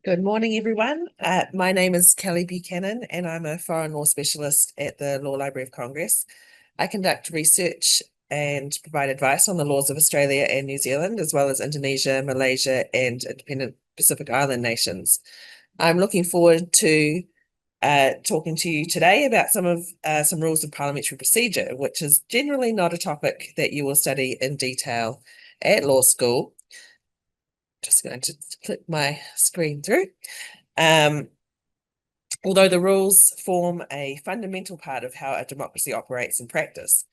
Good morning, everyone. My name is Kelly Buchanan, and I'm a foreign law specialist at the Law Library of Congress. I conduct research and provide advice on the laws of Australia and New Zealand, as well as Indonesia, Malaysia, and independent Pacific Island nations. I'm looking forward to talking to you today about some rules of parliamentary procedure, which is generally not a topic that you will study in detail at law school. Just going to click my screen through. Although the rules form a fundamental part of how a democracy operates in practice,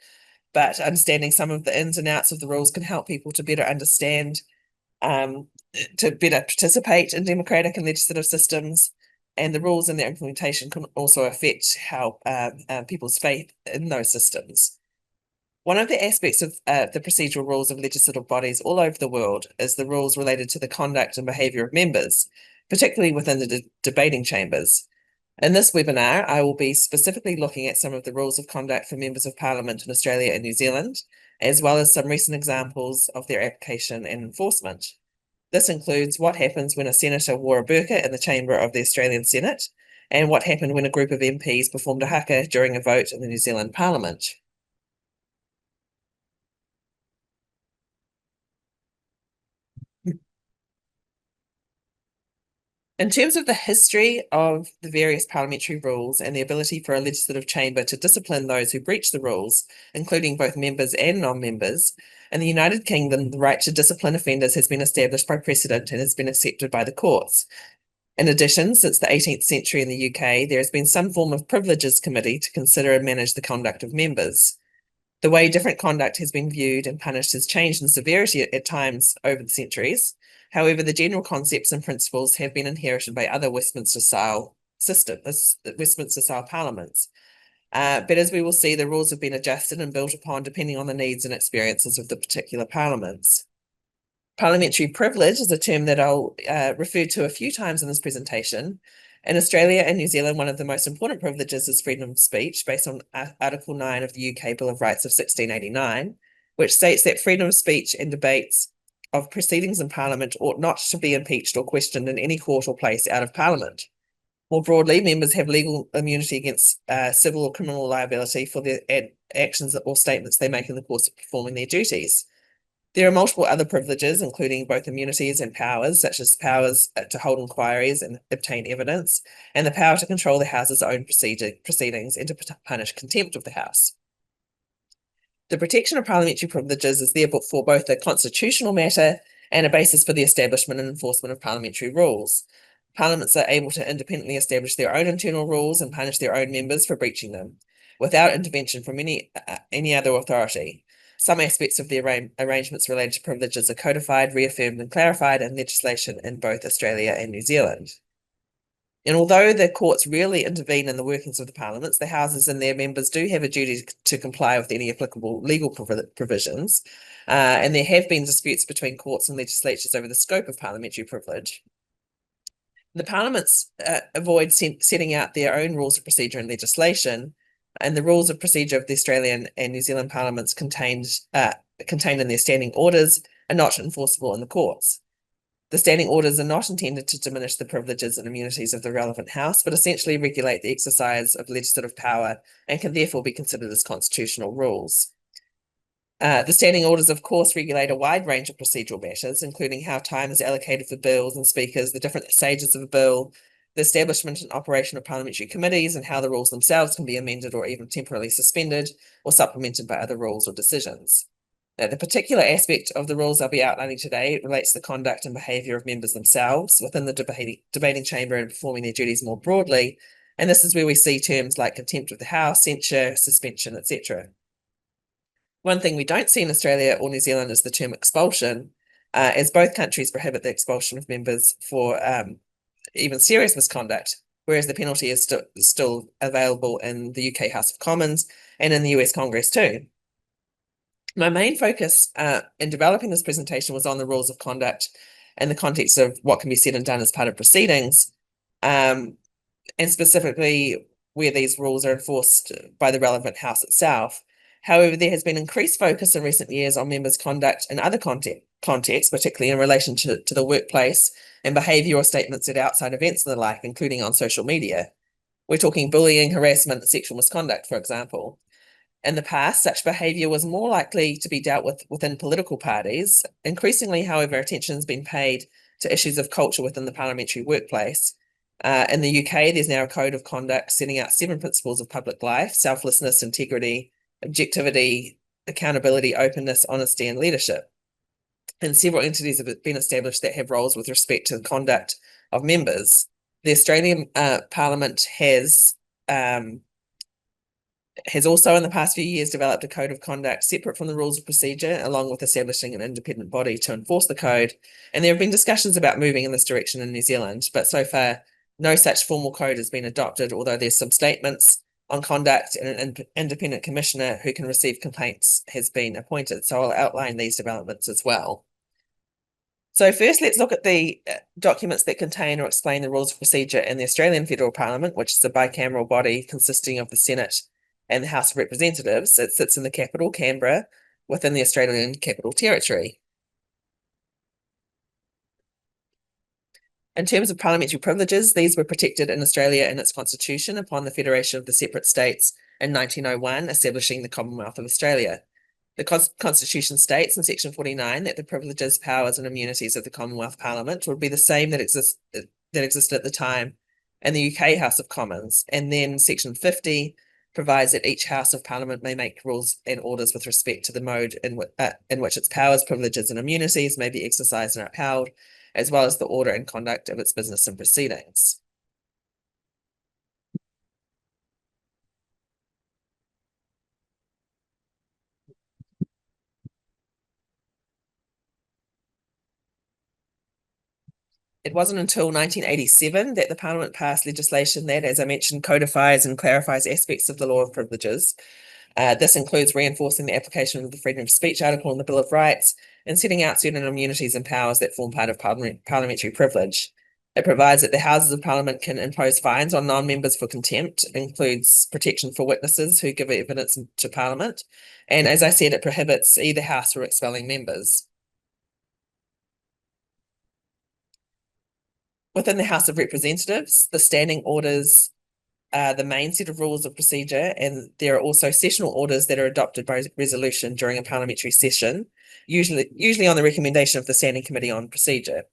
but understanding some of the ins and outs of the rules can help people to better understand, to better participate in democratic and legislative systems, and the rules and their implementation can also affect how people's faith in those systems. One of the aspects of the procedural rules of legislative bodies all over the world is the rules related to the conduct and behaviour of members, particularly within the debating chambers. In this webinar, I will be specifically looking at some of the rules of conduct for members of Parliament in Australia and New Zealand, as well as some recent examples of their application and enforcement. This includes what happens when a senator wore a burqa in the chamber of the Australian Senate, and what happened when a group of MPs performed a haka during a vote in the New Zealand Parliament. In terms of the history of the various parliamentary rules and the ability for a legislative chamber to discipline those who breach the rules, including both members and non-members, in the United Kingdom, the right to discipline offenders has been established by precedent and has been accepted by the courts. In addition, since the 18th century in the UK, there has been some form of privileges committee to consider and manage the conduct of members. The way different conduct has been viewed and punished has changed in severity at times over the centuries. However, the general concepts and principles have been inherited by other Westminster-style parliaments. But as we will see, the rules have been adjusted and built upon depending on the needs and experiences of the particular parliaments. Parliamentary privilege is a term that I'll refer to a few times in this presentation. In Australia and New Zealand, one of the most important privileges is freedom of speech, based on Article 9 of the UK Bill of Rights of 1689, which states that freedom of speech and debates of proceedings in Parliament ought not to be impeached or questioned in any court or place out of Parliament. More broadly, members have legal immunity against civil or criminal liability for their actions or statements they make in the course of performing their duties. There are multiple other privileges, including both immunities and powers, such as powers to hold inquiries and obtain evidence, and the power to control the House's own proceedings and to punish contempt of the House. The protection of parliamentary privileges is therefore both a constitutional matter and a basis for the establishment and enforcement of parliamentary rules. Parliaments are able to independently establish their own internal rules and punish their own members for breaching them, without intervention from any other authority. Some aspects of the arrangements related to privileges are codified, reaffirmed, and clarified in legislation in both Australia and New Zealand. And although the courts rarely intervene in the workings of the parliaments, the houses and their members do have a duty to comply with any applicable legal provisions. And there have been disputes between courts and legislatures over the scope of parliamentary privilege. The parliaments avoid setting out their own rules of procedure and legislation, and the rules of procedure of the Australian and New Zealand parliaments contained in their standing orders are not enforceable in the courts. The standing orders are not intended to diminish the privileges and immunities of the relevant House, but essentially regulate the exercise of legislative power and can therefore be considered as constitutional rules. The standing orders, of course, regulate a wide range of procedural matters, including how time is allocated for bills and speakers, the different stages of a bill, the establishment and operation of parliamentary committees, and how the rules themselves can be amended or even temporarily suspended or supplemented by other rules or decisions. Now, the particular aspect of the rules I'll be outlining today relates to the conduct and behaviour of members themselves within the debating chamber and performing their duties more broadly. And this is where we see terms like contempt of the House, censure, suspension, etc. One thing we don't see in Australia or New Zealand is the term expulsion, as both countries prohibit the expulsion of members for even serious misconduct, whereas the penalty is still available in the UK House of Commons and in the US Congress too. My main focus in developing this presentation was on the rules of conduct in the context of what can be said and done as part of proceedings, and specifically where these rules are enforced by the relevant House itself. However, there has been increased focus in recent years on members' conduct in other contexts, particularly in relation to the workplace and behaviour or statements at outside events and the like, including on social media. We're talking bullying, harassment, and sexual misconduct, for example. In the past, such behaviour was more likely to be dealt with within political parties. Increasingly, however, attention has been paid to issues of culture within the parliamentary workplace. In the UK, there's now a code of conduct setting out 7 principles of public life: selflessness, integrity, objectivity, accountability, openness, honesty, and leadership. And several entities have been established that have roles with respect to the conduct of members. The Australian Parliament has also in the past few years developed a code of conduct separate from the rules of procedure, along with establishing an independent body to enforce the code. And there have been discussions about moving in this direction in New Zealand, but so far no such formal code has been adopted, although there's some statements on conduct, and an independent commissioner who can receive complaints has been appointed. So I'll outline these developments as well. So first, let's look at the documents that contain or explain the rules of procedure in the Australian Federal Parliament, which is a bicameral body consisting of the Senate and the House of Representatives. It sits in the capital, Canberra, within the Australian Capital Territory. In terms of parliamentary privileges, these were protected in Australia in its constitution upon the Federation of the Separate States in 1901, establishing the Commonwealth of Australia. The Constitution states in section 49 that the privileges, powers, and immunities of the Commonwealth Parliament would be the same that existed at the time in the UK House of Commons. And then section 50 provides that each House of Parliament may make rules and orders with respect to the mode in which its powers, privileges, and immunities may be exercised and upheld, as well as the order and conduct of its business and proceedings. It wasn't until 1987 that the Parliament passed legislation that, as I mentioned, codifies and clarifies aspects of the law of privileges. This includes reinforcing the application of the freedom of speech article in the Bill of Rights and setting out certain immunities and powers that form part of parliamentary privilege. It provides that the Houses of Parliament can impose fines on non-members for contempt, includes protection for witnesses who give evidence to Parliament, and as I said, it prohibits either House from expelling members. Within the House of Representatives, the standing orders are the main set of rules of procedure, and there are also sessional orders that are adopted by resolution during a parliamentary session, usually on the recommendation of the Standing Committee on Procedure.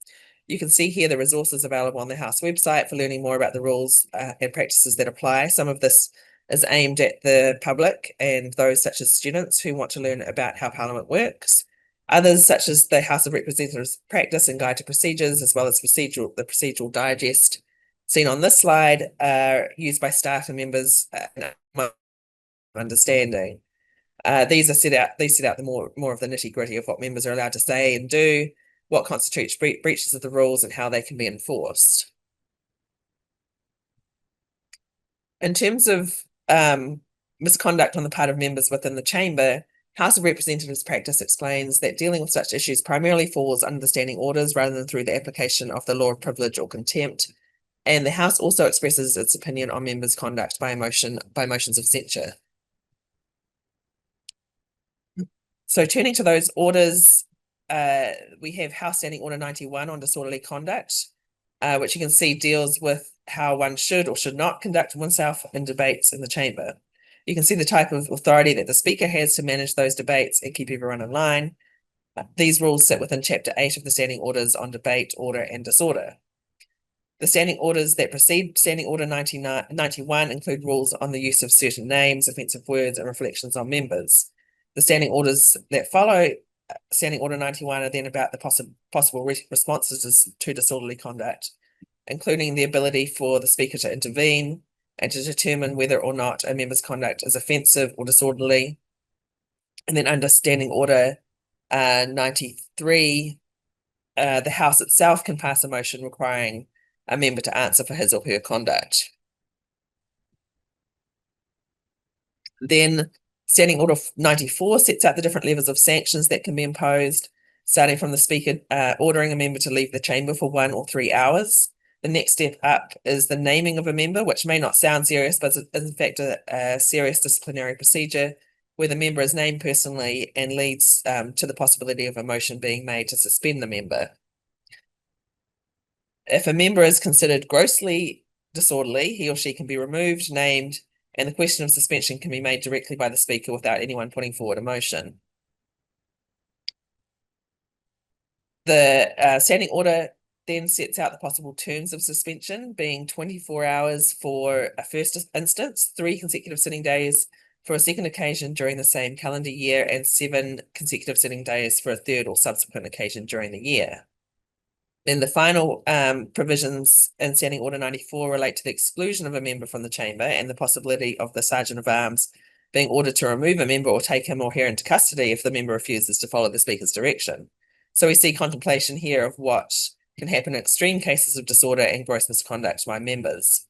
You can see here the resources available on the House website for learning more about the rules and practices that apply. Some of this is aimed at the public and those such as students who want to learn about how Parliament works. Others, such as the House of Representatives Practice and Guide to Procedures, as well as the Procedural Digest, seen on this slide, are used by staff and members understanding. These set out the more of the nitty-gritty of what members are allowed to say and do, what constitutes breaches of the rules, and how they can be enforced. In terms of misconduct on the part of members within the chamber, House of Representatives Practice explains that dealing with such issues primarily falls under the standing orders rather than through the application of the law of privilege or contempt. And the House also expresses its opinion on members' conduct by motions of censure. So turning to those orders, we have House Standing Order 91 on disorderly conduct, which you can see deals with how one should or should not conduct oneself in debates in the chamber. You can see the type of authority that the Speaker has to manage those debates and keep everyone in line. These rules sit within Chapter 8 of the Standing Orders on debate, order, and disorder. The standing orders that precede Standing Order 91 include rules on the use of certain names, offensive words, and reflections on members. The standing orders that follow Standing Order 91 are then about the possible responses to disorderly conduct, including the ability for the Speaker to intervene and to determine whether or not a member's conduct is offensive or disorderly. And then under Standing Order 93, the House itself can pass a motion requiring a member to answer for his or her conduct. Then Standing Order 94 sets out the different levels of sanctions that can be imposed, starting from the Speaker ordering a member to leave the chamber for 1 or 3 hours. The next step up is the naming of a member, which may not sound serious, but is in fact a serious disciplinary procedure where the member is named personally and leads to the possibility of a motion being made to suspend the member. If a member is considered grossly disorderly, he or she can be removed, named, and the question of suspension can be made directly by the Speaker without anyone putting forward a motion. The standing order then sets out the possible terms of suspension, being 24 hours for a first instance, 3 consecutive sitting days for a second occasion during the same calendar year, and 7 consecutive sitting days for a third or subsequent occasion during the year. Then the final provisions in Standing Order 94 relate to the exclusion of a member from the chamber and the possibility of the Sergeant of Arms being ordered to remove a member or take him or her into custody if the member refuses to follow the Speaker's direction. So we see contemplation here of what can happen in extreme cases of disorder and gross misconduct by members.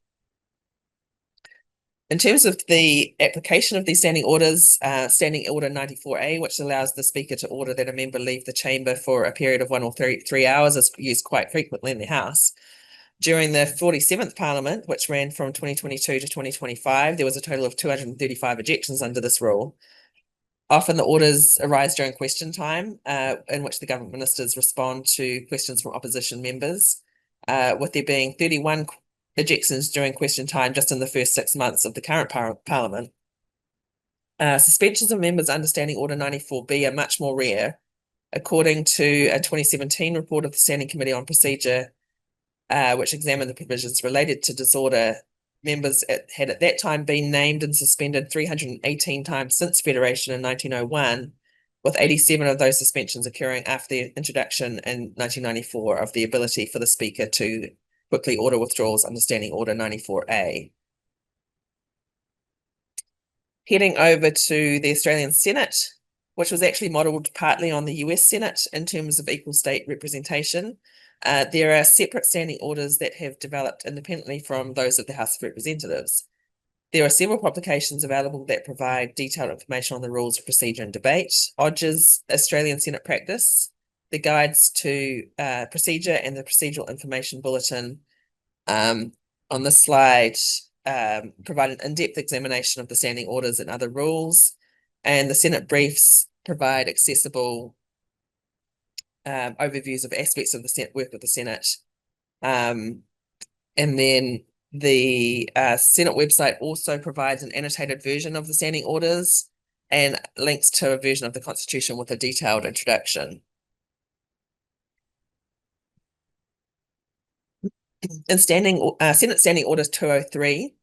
In terms of the application of these standing orders, Standing Order 94A, which allows the Speaker to order that a member leave the chamber for a period of 1 or 3 hours, is used quite frequently in the House. During the 47th Parliament, which ran from 2022 to 2025, there was a total of 235 ejections under this rule. Often the orders arise during question time, in which the government ministers respond to questions from opposition members, with there being 31 ejections during question time just in the first 6 months of the current Parliament. Suspensions of members under Standing Order 94B are much more rare. According to a 2017 report of the Standing Committee on Procedure, which examined the provisions related to disorder, members had at that time been named and suspended 318 times since Federation in 1901, with 87 of those suspensions occurring after the introduction in 1994 of the ability for the Speaker to quickly order withdrawals under Standing Order 94A. Heading over to the Australian Senate, which was actually modelled partly on the US Senate in terms of equal state representation. There are separate standing orders that have developed independently from those of the House of Representatives. There are several publications available that provide detailed information on the rules of procedure and debate. Odge's Australian Senate Practice, the Guides to Procedure, and the Procedural Information Bulletin on this slide provide an in-depth examination of the standing orders and other rules, and the Senate briefs provide accessible overviews of aspects of the work of the Senate. And then the Senate website also provides an annotated version of the standing orders and links to a version of the Constitution with a detailed introduction. In Senate Standing Orders 203,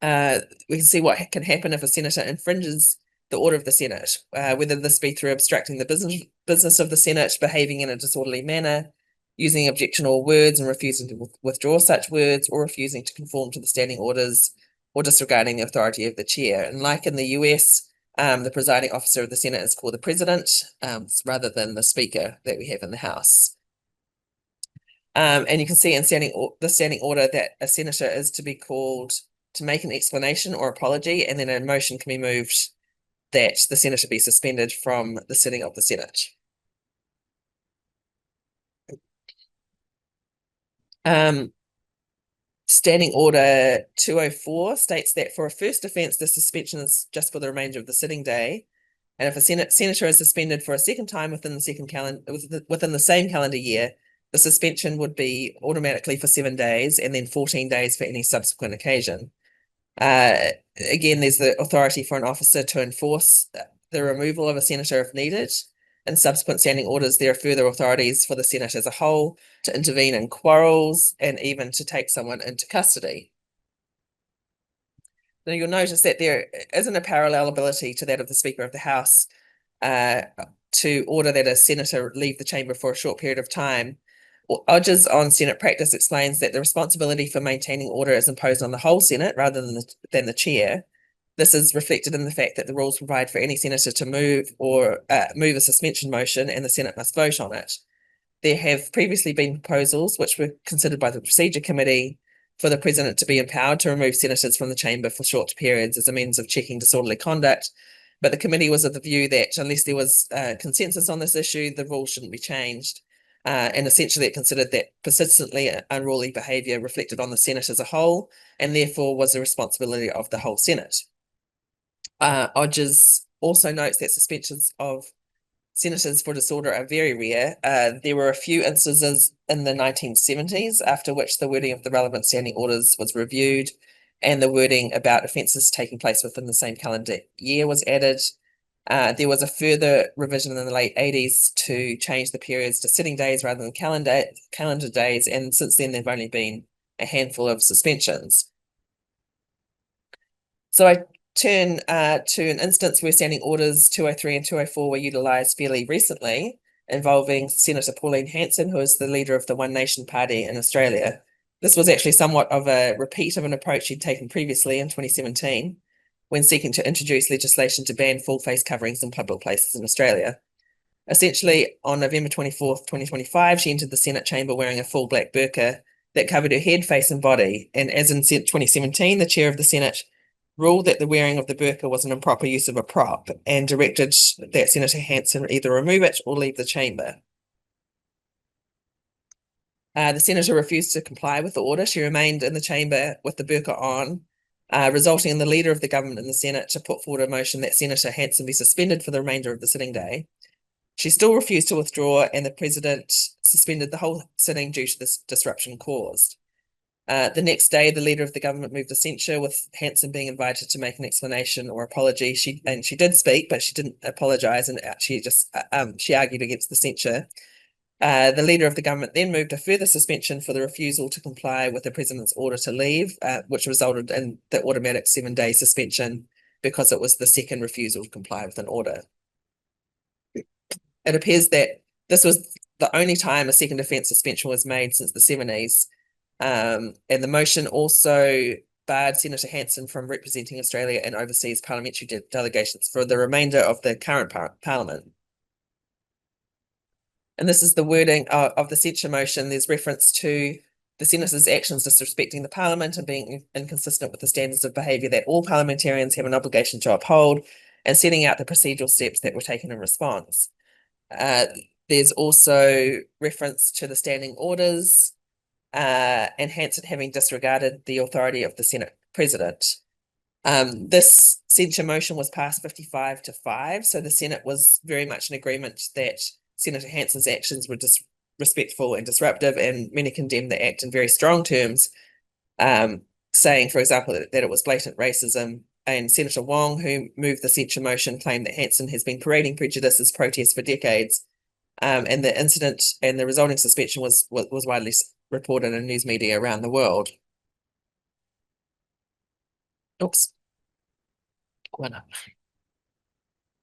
we can see what can happen if a senator infringes the order of the Senate, whether this be through obstructing the business of the Senate, behaving in a disorderly manner, using objectionable words and refusing to withdraw such words, or refusing to conform to the standing orders, or disregarding the authority of the chair. And like in the US, the presiding officer of the Senate is called the president, rather than the Speaker that we have in the House. And you can see in the standing order that a senator is to be called to make an explanation or apology, and then a motion can be moved that the senator be suspended from the sitting of the Senate. Standing Order 204 states that for a first offence, the suspension is just for the remainder of the sitting day. And if a senator is suspended for a second time within the same calendar year, the suspension would be automatically for 7 days and then 14 days for any subsequent occasion. Again, there's the authority for an officer to enforce the removal of a senator if needed. In subsequent standing orders, there are further authorities for the Senate as a whole to intervene in quarrels and even to take someone into custody. Now, you'll notice that there isn't a parallel ability to that of the Speaker of the House to order that a senator leave the chamber for a short period of time. Odge's on Senate Practice explains that the responsibility for maintaining order is imposed on the whole Senate rather than the chair. This is reflected in the fact that the rules provide for any senator to move a suspension motion, and the Senate must vote on it. There have previously been proposals, which were considered by the Procedure Committee, for the President to be empowered to remove senators from the chamber for short periods as a means of checking disorderly conduct. But the committee was of the view that unless there was consensus on this issue, the rule shouldn't be changed. And essentially it considered that persistently unruly behaviour reflected on the Senate as a whole, and therefore was the responsibility of the whole Senate. Odges also notes that suspensions of senators for disorder are very rare. There were a few instances in the 1970s, after which the wording of the relevant standing orders was reviewed, and the wording about offences taking place within the same calendar year was added. There was a further revision in the late 80s to change the periods to sitting days rather than calendar days, and since then there've only been a handful of suspensions. So I turn to an instance where standing orders 203 and 204 were utilised fairly recently, involving Senator Pauline Hanson, who is the leader of the One Nation Party in Australia. This was actually somewhat of a repeat of an approach she'd taken previously in 2017, when seeking to introduce legislation to ban full face coverings in public places in Australia. Essentially, on November 24th, 2025, she entered the Senate chamber wearing a full black burqa that covered her head, face, and body. And as in 2017, the chair of the Senate ruled that the wearing of the burqa was an improper use of a prop and directed that Senator Hanson either remove it or leave the chamber. The senator refused to comply with the order. She remained in the chamber with the burqa on, resulting in the leader of the government in the Senate to put forward a motion that Senator Hanson be suspended for the remainder of the sitting day. She still refused to withdraw, and the president suspended the whole sitting due to this disruption caused. The next day, the leader of the government moved a censure, with Hanson being invited to make an explanation or apology. She did speak, but she didn't apologise, and she argued against the censure. The leader of the government then moved a further suspension for the refusal to comply with the president's order to leave, which resulted in the automatic 7-day suspension because it was the second refusal to comply with an order. It appears that this was the only time a second offence suspension was made since the 70s. And the motion also barred Senator Hanson from representing Australia in overseas parliamentary delegations for the remainder of the current parliament. And this is the wording of the censure motion. There's reference to the senator's actions disrespecting the parliament and being inconsistent with the standards of behaviour that all parliamentarians have an obligation to uphold, and setting out the procedural steps that were taken in response. There's also reference to the standing orders and Hanson having disregarded the authority of the Senate president. This censure motion was passed 55-5, so the Senate was very much in agreement that Senator Hanson's actions were disrespectful and disruptive, and many condemned the act in very strong terms, saying, for example, that it was blatant racism. And Senator Wong, who moved the censure motion, claimed that Hanson has been parading prejudice as protest for decades. And the incident and the resulting suspension was widely reported in news media around the world. Oops.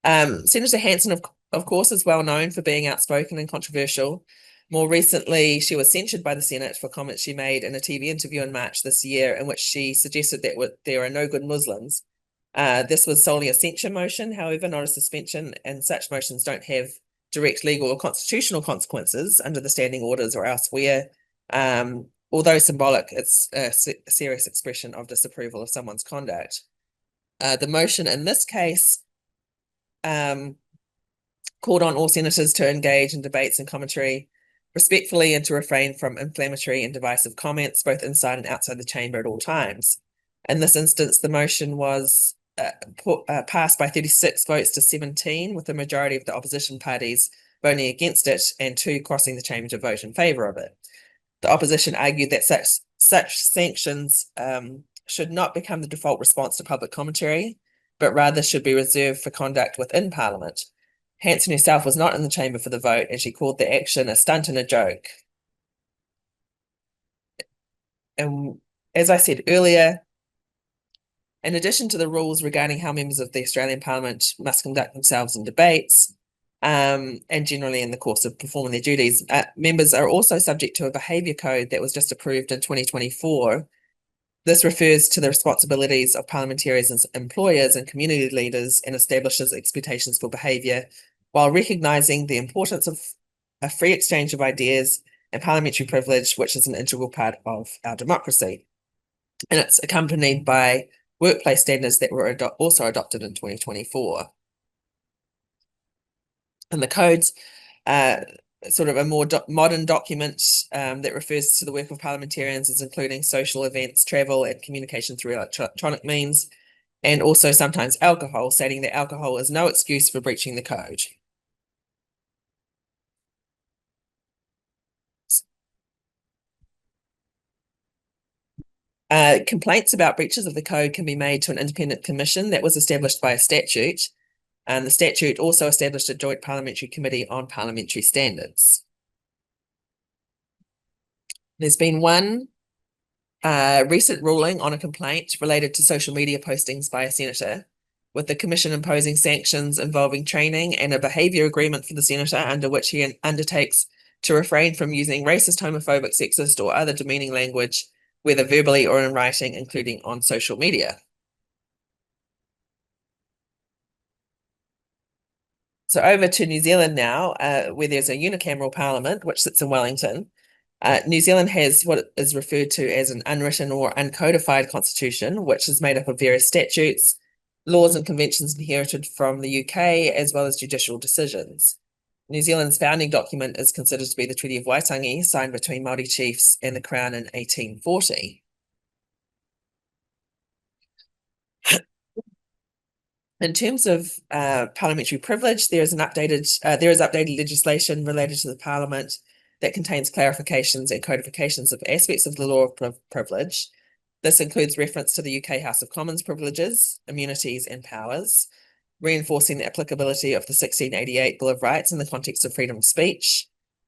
Senator Hanson, of course, is well known for being outspoken and controversial. More recently, she was censured by the Senate for comments she made in a TV interview in March this year, in which she suggested that there are no good Muslims. This was solely a censure motion, however, not a suspension, and such motions don't have direct legal or constitutional consequences under the standing orders or elsewhere. Although symbolic, it's a serious expression of disapproval of someone's conduct. The motion in this case called on all senators to engage in debates and commentary respectfully and to refrain from inflammatory and divisive comments, both inside and outside the chamber at all times. In this instance, the motion was passed by 36 votes to 17, with the majority of the opposition parties voting against it and 2 crossing the chamber to vote in favour of it. The opposition argued that such sanctions should not become the default response to public commentary, but rather should be reserved for conduct within Parliament. Hanson herself was not in the chamber for the vote, and she called the action a stunt and a joke. And as I said earlier, in addition to the rules regarding how members of the Australian Parliament must conduct themselves in debates, and generally in the course of performing their duties, members are also subject to a behaviour code that was just approved in 2024. This refers to the responsibilities of parliamentarians as employers and community leaders, and establishes expectations for behaviour, while recognising the importance of a free exchange of ideas and parliamentary privilege, which is an integral part of our democracy. And it's accompanied by workplace standards that were also adopted in 2024. And the codes, sort of a more modern document that refers to the work of parliamentarians as including social events, travel, and communication through electronic means, and also sometimes alcohol, stating that alcohol is no excuse for breaching the code. Complaints about breaches of the code can be made to an independent commission that was established by a statute. And the statute also established a joint parliamentary committee on parliamentary standards. There's been one recent ruling on a complaint related to social media postings by a senator, with the commission imposing sanctions involving training and a behaviour agreement for the senator under which he undertakes to refrain from using racist, homophobic, sexist, or other demeaning language, whether verbally or in writing, including on social media. So over to New Zealand now, where there's a unicameral parliament, which sits in Wellington. New Zealand has what is referred to as an unwritten or uncodified constitution, which is made up of various statutes, laws and conventions inherited from the UK, as well as judicial decisions. New Zealand's founding document is considered to be the Treaty of Waitangi, signed between Māori chiefs and the Crown in 1840. In terms of parliamentary privilege, there is updated legislation related to the Parliament that contains clarifications and codifications of aspects of the law of privilege. This includes reference to the UK House of Commons privileges, immunities, and powers, reinforcing the applicability of the 1688 Bill of Rights in the context of freedom of speech.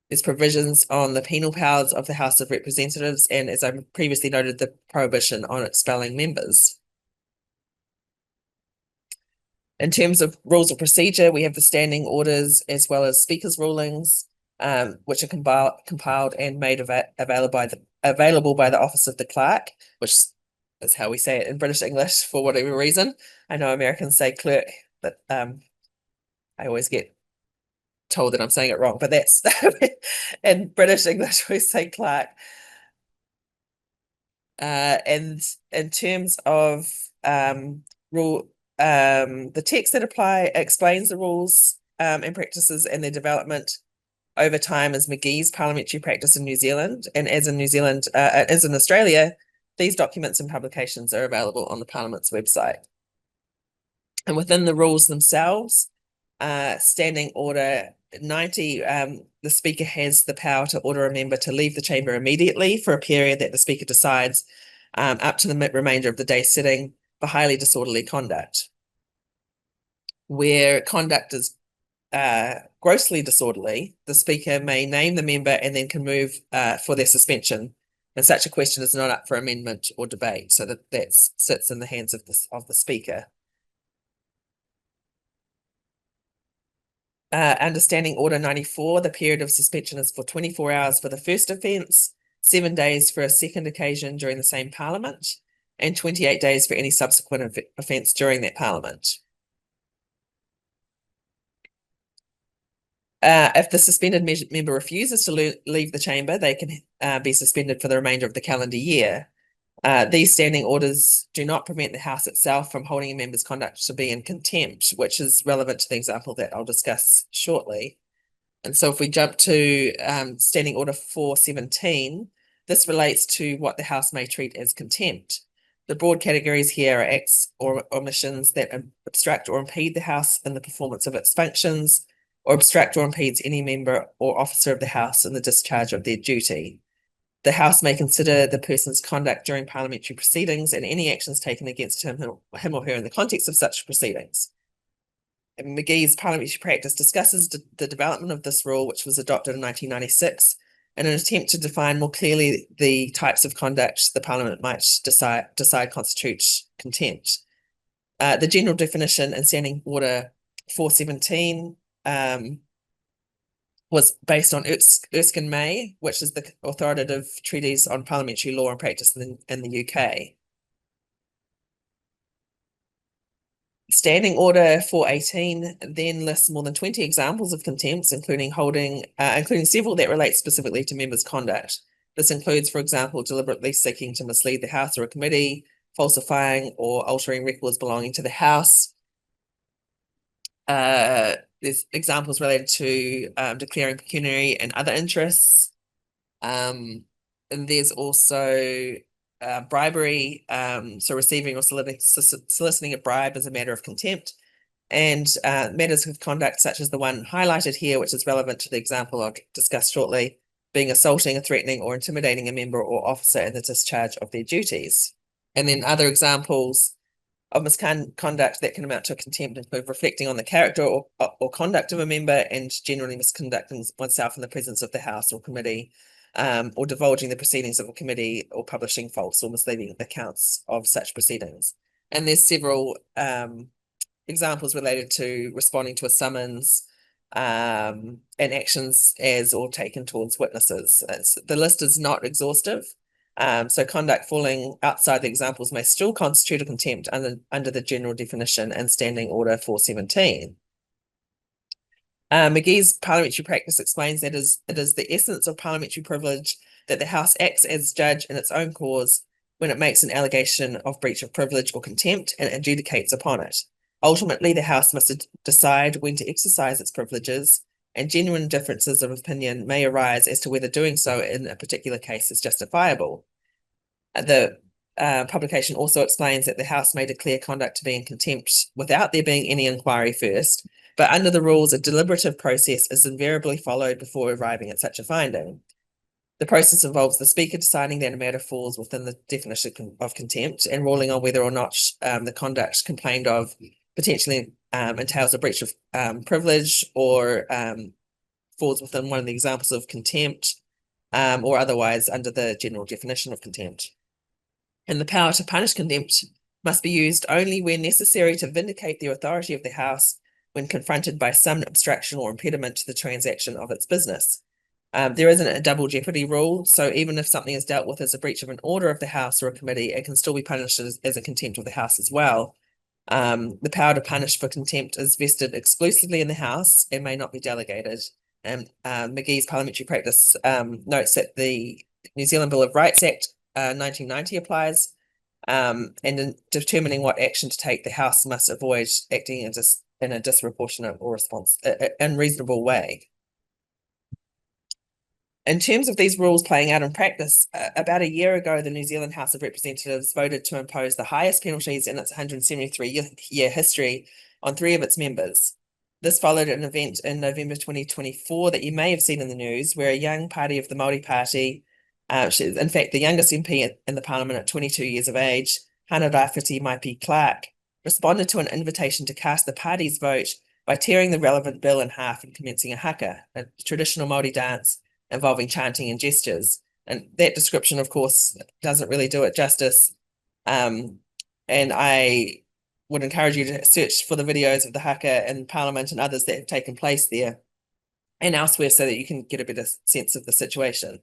There's provisions on the penal powers of the House of Representatives, and as I previously noted, the prohibition on expelling members. In terms of rules of procedure, we have the standing orders as well as speakers' rulings, which are compiled and made available by the Office of the Clerk, which is how we say it in British English for whatever reason. I know Americans say clerk, but I always get told that I'm saying it wrong, but that's in British English we say clerk. And in terms of the text that explains the rules and practices and their development over time is McGee's parliamentary practice in New Zealand. And as in Australia, these documents and publications are available on the Parliament's website. And within the rules themselves, Standing Order 90, the Speaker has the power to order a member to leave the chamber immediately for a period that the Speaker decides, up to the remainder of the day's sitting, for highly disorderly conduct. Where conduct is grossly disorderly, the Speaker may name the member and then can move for their suspension. And such a question is not up for amendment or debate, so that sits in the hands of the Speaker. Under Standing Order 94, the period of suspension is for 24 hours for the first offence, 7 days for a second occasion during the same Parliament, and 28 days for any subsequent offence during that Parliament. If the suspended member refuses to leave the chamber, they can be suspended for the remainder of the calendar year. These standing orders do not prevent the House itself from holding a member's conduct to be in contempt, which is relevant to the example that I'll discuss shortly. And so if we jump to Standing Order 417, this relates to what the House may treat as contempt. The broad categories here are acts or omissions that obstruct or impede the House in the performance of its functions, or obstruct or impedes any member or officer of the House in the discharge of their duty. The House may consider the person's conduct during parliamentary proceedings and any actions taken against him or her in the context of such proceedings. And McGee's parliamentary practice discusses the development of this rule, which was adopted in 1996, in an attempt to define more clearly the types of conduct the Parliament might decide constitutes contempt. The general definition in Standing Order 417 was based on Erskine May, which is the authoritative treatise on parliamentary law and practice in the UK. Standing Order 418 then lists more than 20 examples of contempts, including several that relate specifically to members' conduct. This includes, for example, deliberately seeking to mislead the House or a committee, falsifying or altering records belonging to the House. There's examples related to declaring pecuniary and other interests. And there's also bribery, so receiving or soliciting a bribe as a matter of contempt, and matters of conduct such as the one highlighted here, which is relevant to the example I'll discuss shortly, being assaulting or threatening or intimidating a member or officer in the discharge of their duties. And then other examples of misconduct that can amount to contempt include reflecting on the character or conduct of a member and generally misconducting oneself in the presence of the House or committee, or divulging the proceedings of a committee or publishing false or misleading accounts of such proceedings. And there's several examples related to responding to a summons, and actions as or taken towards witnesses. The list is not exhaustive. So conduct falling outside the examples may still constitute a contempt under the general definition and Standing Order 417. McGee's parliamentary practice explains that it is the essence of parliamentary privilege that the House acts as judge in its own cause when it makes an allegation of breach of privilege or contempt and adjudicates upon it. Ultimately, the House must decide when to exercise its privileges, and genuine differences of opinion may arise as to whether doing so in a particular case is justifiable. The publication also explains that the House may declare conduct to be in contempt without there being any inquiry first, but under the rules, a deliberative process is invariably followed before arriving at such a finding. The process involves the Speaker deciding that a matter falls within the definition of contempt and ruling on whether or not the conduct complained of potentially entails a breach of privilege or falls within one of the examples of contempt, or otherwise under the general definition of contempt. And the power to punish contempt must be used only where necessary to vindicate the authority of the House when confronted by some obstruction or impediment to the transaction of its business. There isn't a double jeopardy rule, so even if something is dealt with as a breach of an order of the House or a committee, it can still be punished as a contempt of the House as well. The power to punish for contempt is vested exclusively in the House and may not be delegated. And McGee's parliamentary practice notes that the New Zealand Bill of Rights Act 1990 applies, and in determining what action to take, the House must avoid acting in a disproportionate or unreasonable way. In terms of these rules playing out in practice, about a year ago, the New Zealand House of Representatives voted to impose the highest penalties in its 173-year history on 3 of its members. This followed an event in November 2024 that you may have seen in the news, where a young party of the Māori Party, she's in fact the youngest MP in the Parliament at 22 years of age, Hana Rāwhiti Maipi Clark, responded to an invitation to cast the party's vote by tearing the relevant bill in half and commencing a haka, a traditional Māori dance involving chanting and gestures. And that description, of course, doesn't really do it justice. And I would encourage you to search for the videos of the haka in Parliament and others that have taken place there and elsewhere so that you can get a better sense of the situation.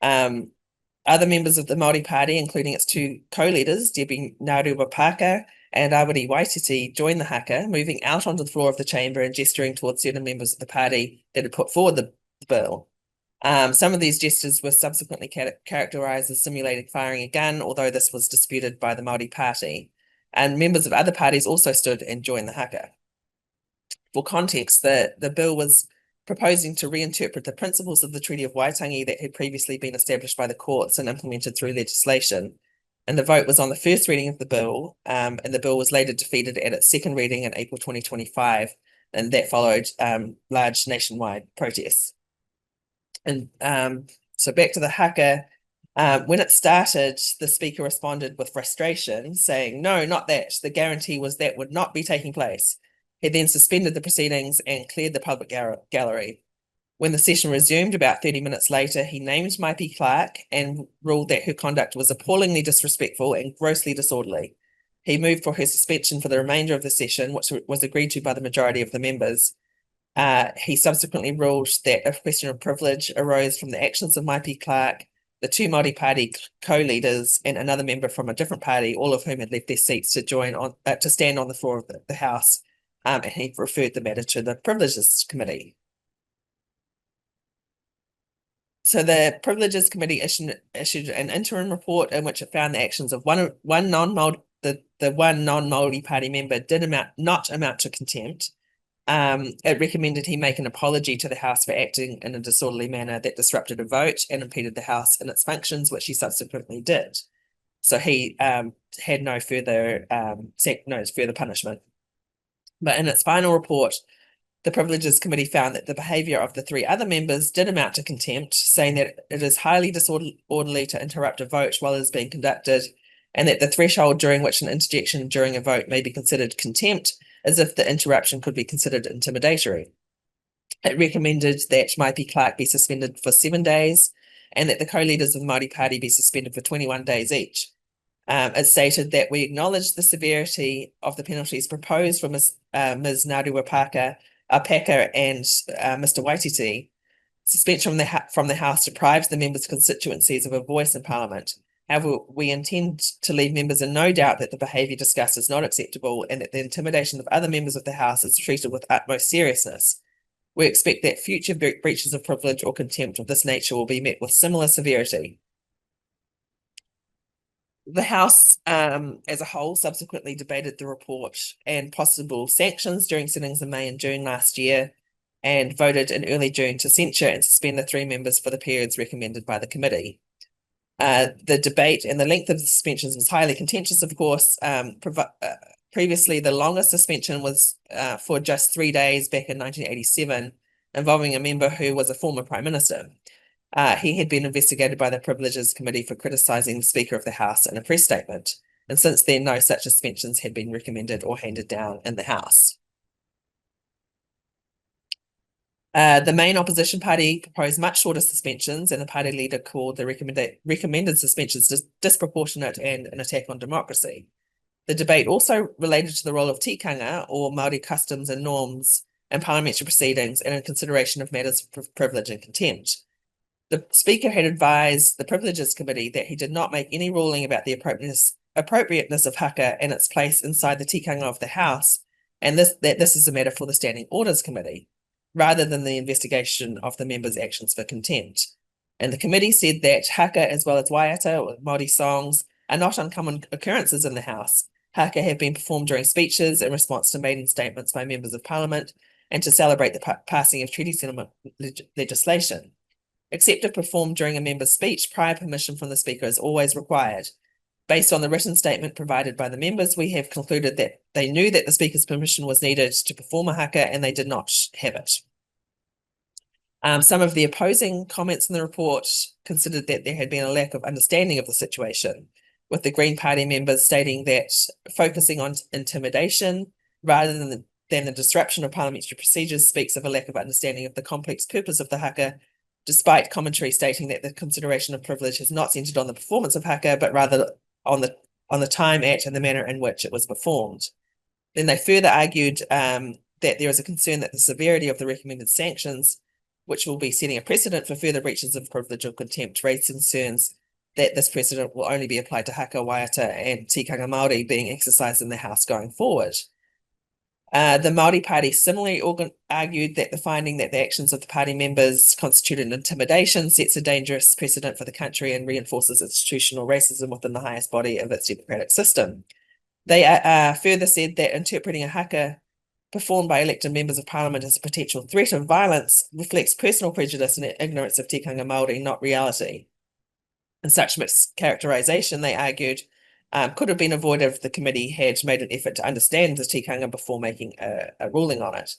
Other members of the Māori Party, including its 2 co-leaders, Debbie Ngaruwa-Paka and Awiri Waititi, joined the haka, moving out onto the floor of the chamber and gesturing towards certain members of the party that had put forward the bill. Some of these gestures were subsequently characterised as simulating firing a gun, although this was disputed by the Māori Party. And members of other parties also stood and joined the haka. For context, the bill was proposing to reinterpret the principles of the Treaty of Waitangi that had previously been established by the courts and implemented through legislation. And the vote was on the first reading of the bill, and the bill was later defeated at its second reading in April 2025, and that followed large nationwide protests. And so back to the haka, when it started, the Speaker responded with frustration, saying, "No, not that. The guarantee was that would not be taking place." He then suspended the proceedings and cleared the public gallery. When the session resumed about 30 minutes later, he named Maipi Clark and ruled that her conduct was appallingly disrespectful and grossly disorderly. He moved for her suspension for the remainder of the session, which was agreed to by the majority of the members. He subsequently ruled that a question of privilege arose from the actions of Maipi Clark, the 2 Māori Party co-leaders, and another member from a different party, all of whom had left their seats to stand on the floor of the House, and he referred the matter to the Privileges Committee. So the Privileges Committee issued an interim report in which it found the actions of one non-Māori Party member did not amount to contempt. It recommended he make an apology to the House for acting in a disorderly manner that disrupted a vote and impeded the House in its functions, which he subsequently did. So he had no further punishment. But in its final report, The Privileges Committee found that the behaviour of the three other members did amount to contempt, saying that it is highly disorderly to interrupt a vote while it is being conducted, and that the threshold during which an interjection during a vote may be considered contempt is if the interruption could be considered intimidatory. It recommended that Maipi Clark be suspended for 7 days and that the co-leaders of the Māori Party be suspended for 21 days each. It stated that we acknowledge the severity of the penalties proposed for Ms. Ngāruwa Paka and Mr. Waititi. Suspension from the House deprives the members' constituencies of a voice in Parliament. However, we intend to leave members in no doubt that the behaviour discussed is not acceptable and that the intimidation of other members of the House is treated with utmost seriousness. We expect that future breaches of privilege or contempt of this nature will be met with similar severity. The House as a whole subsequently debated the report and possible sanctions during sittings in May and June last year and voted in early June to censure and suspend the three members for the periods recommended by the committee. The debate and the length of the suspensions was highly contentious, of course. Previously, the longest suspension was for just 3 days back in 1987, involving a member who was a former Prime Minister. He had been investigated by the Privileges Committee for criticising the Speaker of the House in a press statement, and since then no such suspensions had been recommended or handed down in the House. The main opposition party proposed much shorter suspensions, and the party leader called the recommended suspensions disproportionate and an attack on democracy. The debate also related to the role of tikanga, or Māori customs and norms, in parliamentary proceedings and in consideration of matters of privilege and contempt. The Speaker had advised the Privileges Committee that he did not make any ruling about the appropriateness of haka and its place inside the tikanga of the House, and that this is a matter for the Standing Orders Committee, rather than the investigation of the members' actions for contempt. And the committee said that haka, as well as waiata, or Māori songs, are not uncommon occurrences in the House. Haka have been performed during speeches in response to maiden statements by members of Parliament and to celebrate the passing of treaty settlement legislation. Except if performed during a member's speech, prior permission from the Speaker is always required. Based on the written statement provided by the members, we have concluded that they knew that the Speaker's permission was needed to perform a haka and they did not have it. Some of the opposing comments in the report considered that there had been a lack of understanding of the situation, with the Green Party members stating that focusing on intimidation rather than the disruption of parliamentary procedures speaks of a lack of understanding of the complex purpose of the haka, despite commentary stating that the consideration of privilege is not centred on the performance of haka, but rather on the time at and the manner in which it was performed. Then they further argued that there is a concern that the severity of the recommended sanctions, which will be setting a precedent for further breaches of privilege or contempt, raise concerns that this precedent will only be applied to haka, waiata, and tikanga Māori being exercised in the House going forward. The Māori Party similarly argued that the finding that the actions of the party members constituted intimidation sets a dangerous precedent for the country and reinforces institutional racism within the highest body of its democratic system. They further said that interpreting a haka performed by elected members of Parliament as a potential threat of violence reflects personal prejudice and ignorance of tikanga Māori, not reality. And such mischaracterisation, they argued, could have been avoided if the committee had made an effort to understand the tikanga before making a ruling on it.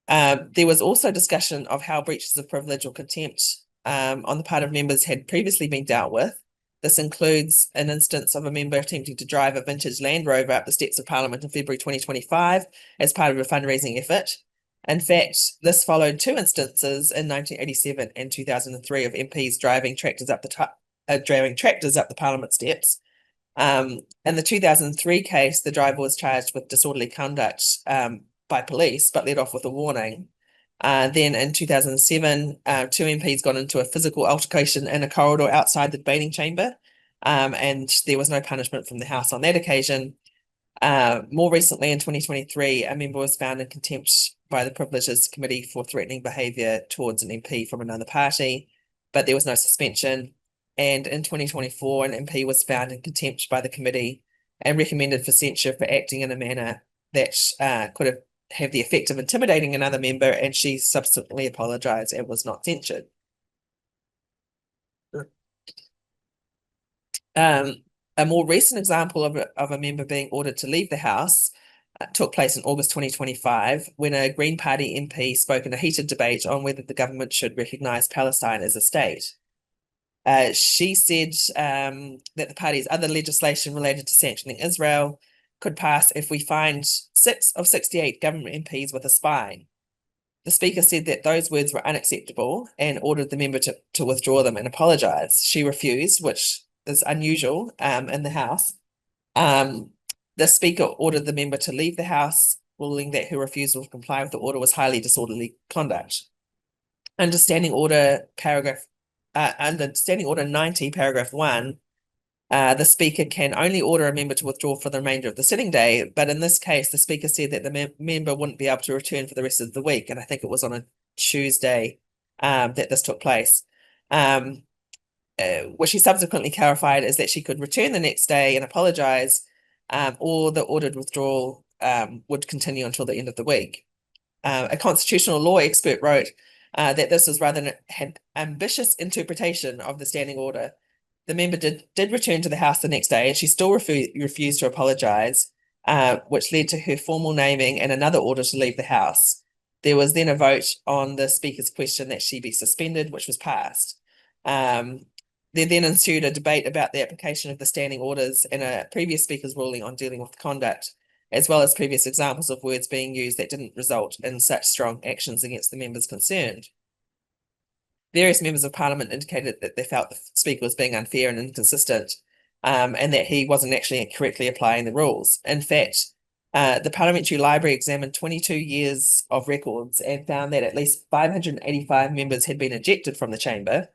There was also discussion of how breaches of privilege or contempt on the part of members had previously been dealt with. This includes an instance of a member attempting to drive a vintage Land Rover up the steps of Parliament in February 2025 as part of a fundraising effort. In fact, this followed two instances in 1987 and 2003 of MPs driving tractors up the Parliament steps. In the 2003 case, the driver was charged with disorderly conduct by police, but let off with a warning. Then in 2007, two MPs got into a physical altercation in a corridor outside the debating chamber, and there was no punishment from the House on that occasion. More recently, in 2023, a member was found in contempt by the Privileges Committee for threatening behaviour towards an MP from another party, but there was no suspension. And in 2024, an MP was found in contempt by the committee and recommended for censure for acting in a manner that could have the effect of intimidating another member, and she subsequently apologised and was not censured. A more recent example of a member being ordered to leave the House took place in August 2025 when a Green Party MP spoke in a heated debate on whether the government should recognise Palestine as a state. She said that the party's other legislation related to sanctioning Israel could pass if we find 6 of 68 government MPs with a spine. The Speaker said that those words were unacceptable and ordered the member to withdraw them and apologise. She refused, which is unusual in the House. The Speaker ordered the member to leave the House, ruling that her refusal to comply with the order was highly disorderly conduct. Under Standing Order 90, paragraph 1, the Speaker can only order a member to withdraw for the remainder of the sitting day, but in this case, the Speaker said that the member wouldn't be able to return for the rest of the week, and I think it was on a Tuesday that this took place. What she subsequently clarified is that she could return the next day and apologise, or the ordered withdrawal would continue until the end of the week. A constitutional law expert wrote that this was rather an ambitious interpretation of the standing order. The member did return to the House the next day, and she still refused to apologise, which led to her formal naming and another order to leave the House. There was then a vote on the Speaker's question that she be suspended, which was passed. There then ensued a debate about the application of the standing orders and a previous Speaker's ruling on dealing with conduct, as well as previous examples of words being used that didn't result in such strong actions against the members concerned. Various members of Parliament indicated that they felt the Speaker was being unfair and inconsistent, and that he wasn't actually correctly applying the rules. In fact, the Parliamentary Library examined 22 years of records and found that at least 585 members had been ejected from the chamber,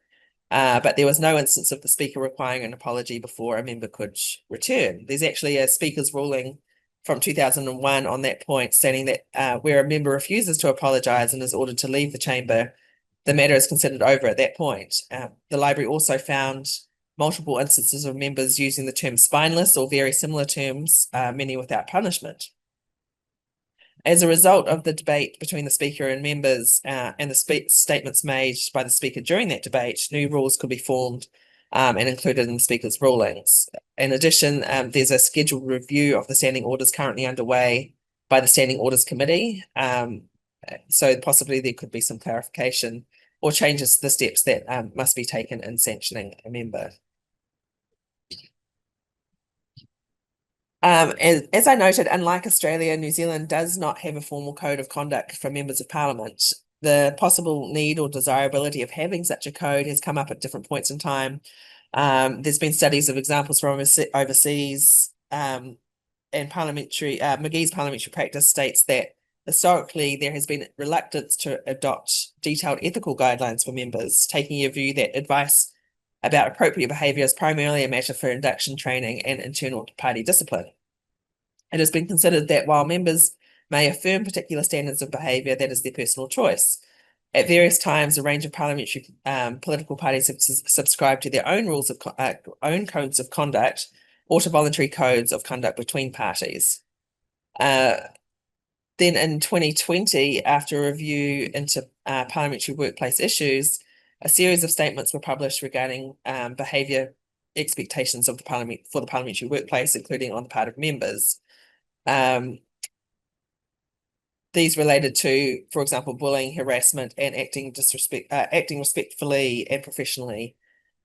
but there was no instance of the Speaker requiring an apology before a member could return. There's actually a Speaker's ruling from 2001 on that point, stating that where a member refuses to apologise and is ordered to leave the chamber, the matter is considered over at that point. The library also found multiple instances of members using the term spineless or very similar terms, many without punishment. As a result of the debate between the Speaker and members and the statements made by the Speaker during that debate, new rules could be formed and included in the Speaker's rulings. In addition, there's a scheduled review of the standing orders currently underway by the Standing Orders Committee. So possibly there could be some clarification or changes to the steps that must be taken in sanctioning a member. As I noted, unlike Australia, New Zealand does not have a formal code of conduct for members of Parliament. The possible need or desirability of having such a code has come up at different points in time. There's been studies of examples from overseas, and McGee's parliamentary practice states that historically there has been reluctance to adopt detailed ethical guidelines for members, taking a view that advice about appropriate behaviour is primarily a matter for induction training and internal party discipline. It has been considered that while members may affirm particular standards of behaviour, that is their personal choice. At various times, a range of parliamentary political parties have subscribed to their own rules of own codes of conduct or to voluntary codes of conduct between parties. Then in 2020, after a review into parliamentary workplace issues, a series of statements were published regarding behaviour expectations of the parliament for the parliamentary workplace, including on the part of members. These related to, for example, bullying, harassment, and acting respectfully and professionally.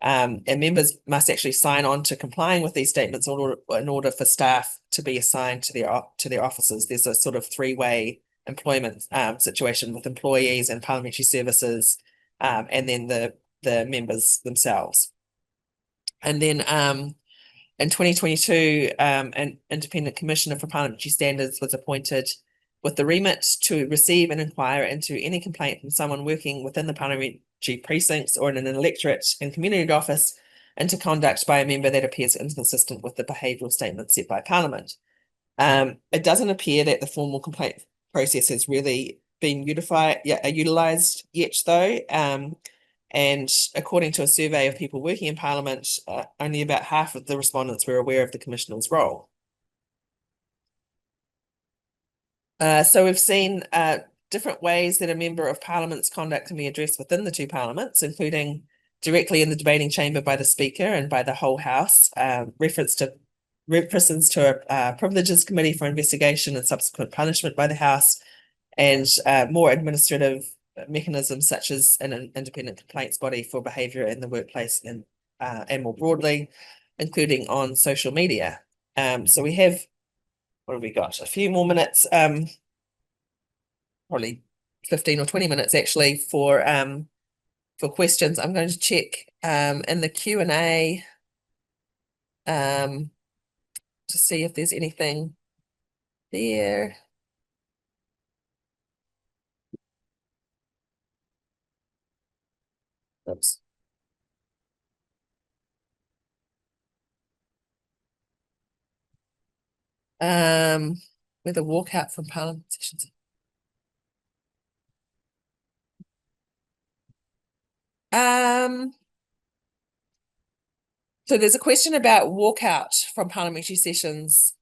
And members must actually sign on to complying with these statements in order for staff to be assigned to their offices. There's a sort of three-way employment situation with employees and parliamentary services, and then the members themselves. And then in 2022, an independent commissioner for parliamentary standards was appointed with the remit to receive and inquire into any complaint from someone working within the parliamentary precincts or in an electorate and community office into conduct by a member that appears inconsistent with the behavioural statement set by Parliament. It doesn't appear that the formal complaint process has really been utilised yet, though. And according to a survey of people working in Parliament, only about half of the respondents were aware of the Commissioner's role. So we've seen different ways that a member of Parliament's conduct can be addressed within the two parliaments, including directly in the debating chamber by the Speaker and by the whole House. Reference to persons to a privileges committee for investigation and subsequent punishment by the House, and more administrative mechanisms such as an independent complaints body for behaviour in the workplace and more broadly, including on social media. So we have, what have we got? A few more minutes, probably 15 or 20 minutes actually for questions. I'm going to check in the Q&A to see if there's anything there. Oops. With a walkout from Parliament sessions. So there's a question about walkout from parliamentary sessions.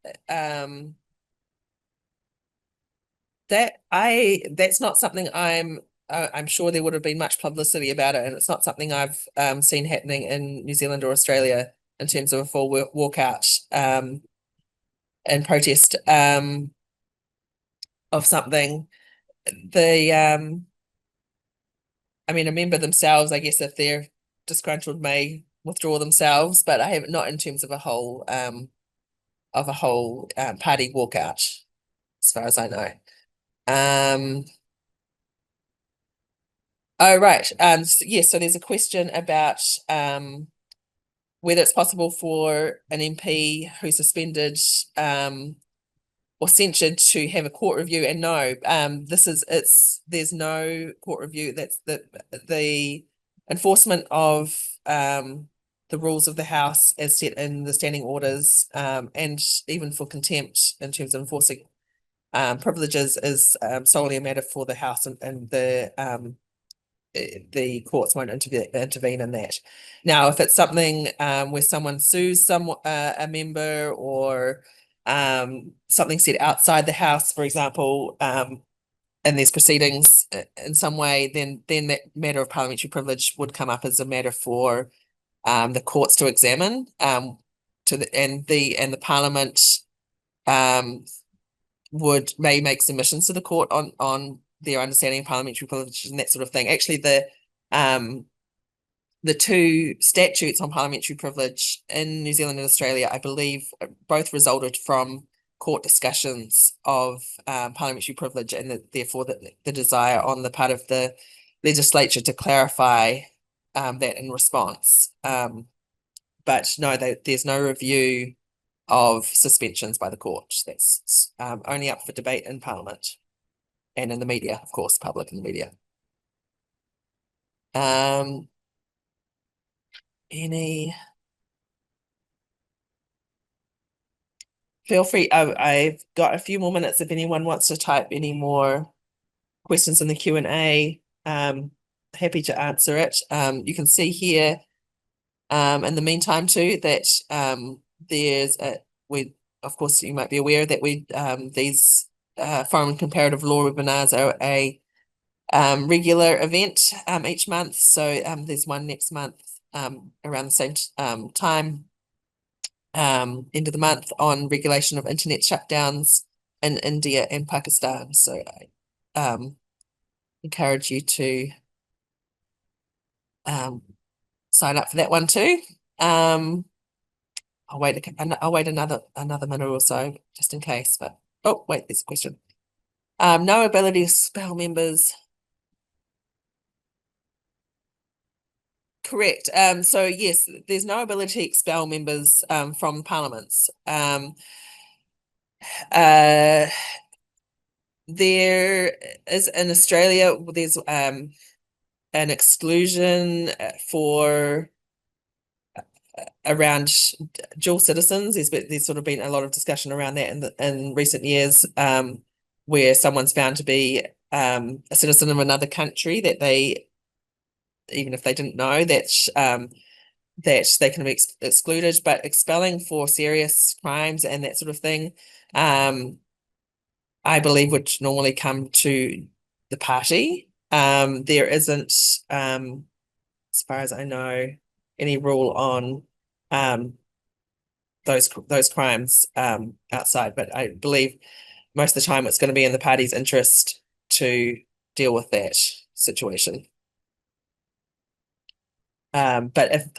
That's not something I'm sure there would have been much publicity about it, and it's not something I've seen happening in New Zealand or Australia in terms of a full walkout and protest of something. I mean, a member themselves, I guess, if they're disgruntled, may withdraw themselves, but I have not in terms of a whole party walkout, as far as I know. Oh, right. Yes, so there's a question about whether it's possible for an MP who's suspended or censured to have a court review, and no, there's no court review. That's the enforcement of the rules of the House as set in the standing orders, and even for contempt in terms of enforcing privileges is solely a matter for the House, and the courts won't intervene in that. Now, if it's something where someone sues a member, or something said outside the House, for example, and there's proceedings in some way, then that matter of parliamentary privilege would come up as a matter for the courts to examine, and the Parliament may make submissions to the court on their understanding of parliamentary privilege and that sort of thing. Actually, the two statutes on parliamentary privilege in New Zealand and Australia, I believe, both resulted from court discussions of parliamentary privilege, and therefore the desire on the part of the legislature to clarify that in response. But no, there's no review of suspensions by the court. That's only up for debate in Parliament and in the media, of course, public and the media. Feel free. I've got a few more minutes if anyone wants to type any more questions in the Q&A. Happy to answer it. You can see here in the meantime too that there's of course you might be aware that these foreign and comparative law webinars are a regular event each month. So there's one next month around the same time, end of the month, on regulation of internet shutdowns in India and Pakistan. So I encourage you to sign up for that one too. I'll wait another minute or so just in case. But oh wait, there's a question. No ability to expel members. Correct. So yes, there's no ability to expel members from parliaments. There is in Australia, there's an exclusion for around dual citizens. There's sort of been a lot of discussion around that in recent years, where someone's found to be a citizen of another country, that they, even if they didn't know, that they can be excluded. But expelling for serious crimes and that sort of thing, I believe would normally come to the party. There isn't, as far as I know, any rule on those crimes outside. But I believe most of the time it's going to be in the party's interest to deal with that situation. But if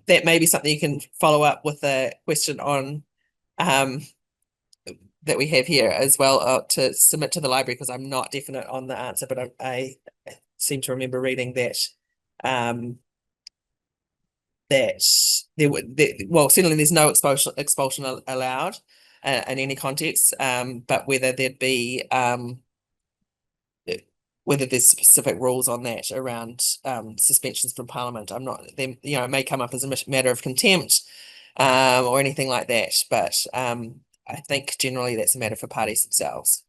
that may be something you can follow up with a question on that we have here as well to submit to the library, because I'm not definite on the answer, but I seem to remember reading that that well, certainly there's no expulsion allowed in any context, but whether there'd be whether there's specific rules on that around suspensions from Parliament. I'm not, them, it may come up as a matter of contempt or anything like that, but I think generally that's a matter for parties themselves.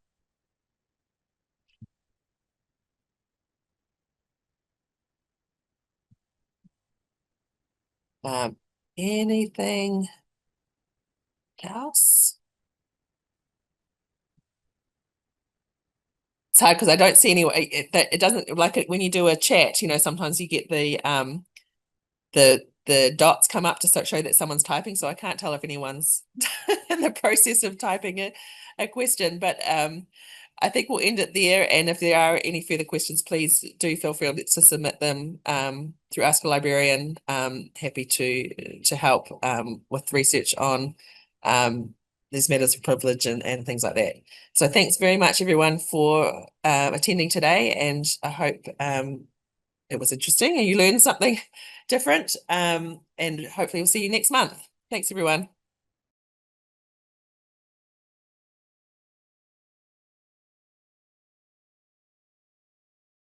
Anything else? It's hard because I don't see any. It doesn't, like it when you do a chat. Sometimes you get the dots come up to show that someone's typing, so I can't tell if anyone's in the process of typing a question. But I think we'll end it there. And if there are any further questions, please do feel free to submit them through Ask a Librarian. Happy to help with research on these matters of privilege and things like that. So thanks very much, everyone, for attending today, and I hope it was interesting and you learned something different. And hopefully we'll see you next month. Thanks, everyone.